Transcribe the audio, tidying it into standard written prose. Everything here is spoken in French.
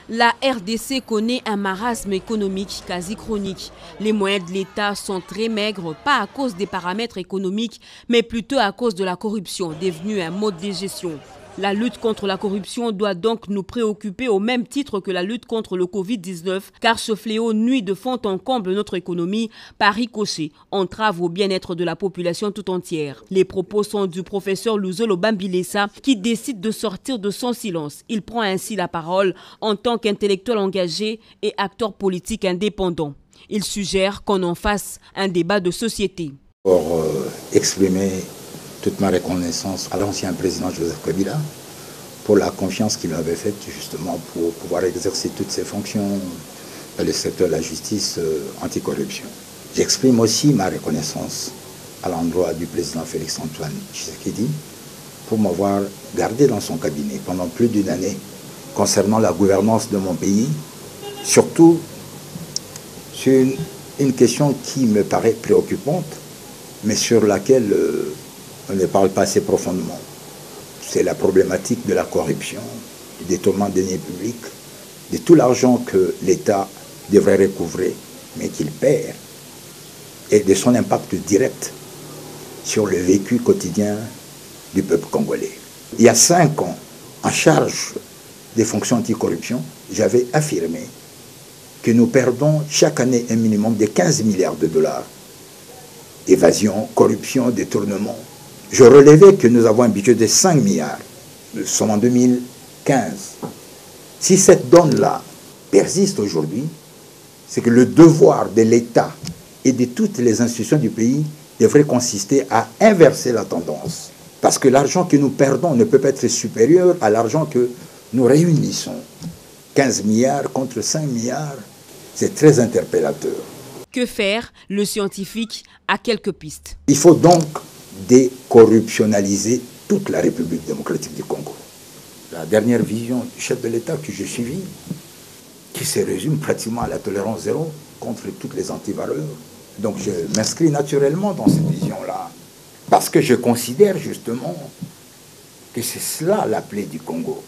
La RDC connaît un marasme économique quasi chronique. Les moyens de l'État sont très maigres, pas à cause des paramètres économiques, mais plutôt à cause de la corruption, devenue un mode de gestion. La lutte contre la corruption doit donc nous préoccuper au même titre que la lutte contre le Covid-19, car ce fléau nuit de fond en comble notre économie, par ricochet, entrave au bien-être de la population tout entière. Les propos sont du professeur Luzolo Bambilesa qui décide de sortir de son silence. Il prend ainsi la parole en tant qu'intellectuel engagé et acteur politique indépendant. Il suggère qu'on en fasse un débat de société. Pour exprimer toute ma reconnaissance à l'ancien président Joseph Kabila pour la confiance qu'il m'avait faite justement pour pouvoir exercer toutes ses fonctions dans le secteur de la justice anticorruption. J'exprime aussi ma reconnaissance à l'endroit du président Félix-Antoine Tshisekedi pour m'avoir gardé dans son cabinet pendant plus d'une année concernant la gouvernance de mon pays, surtout sur une question qui me paraît préoccupante, mais sur laquelle on ne parle pas assez profondément. C'est la problématique de la corruption, du détournement des deniers publics, de tout l'argent que l'État devrait recouvrer, mais qu'il perd, et de son impact direct sur le vécu quotidien du peuple congolais. Il y a 5 ans, en charge des fonctions anticorruption, j'avais affirmé que nous perdons chaque année un minimum de 15 milliards de dollars. Évasion, corruption, détournement. Je relevais que nous avons un budget de 5 milliards. Nous sommes en 2015. Si cette donne-là persiste aujourd'hui, c'est que le devoir de l'État et de toutes les institutions du pays devrait consister à inverser la tendance. Parce que l'argent que nous perdons ne peut pas être supérieur à l'argent que nous réunissons. 15 milliards contre 5 milliards, c'est très interpellateur. Que faire? Le scientifique a quelques pistes. Il faut donc décorruptionnaliser toute la République démocratique du Congo. La dernière vision du chef de l'État que j'ai suivie, qui se résume pratiquement à la tolérance zéro contre toutes les antivaleurs. Donc je m'inscris naturellement dans cette vision-là, parce que je considère justement que c'est cela la plaie du Congo.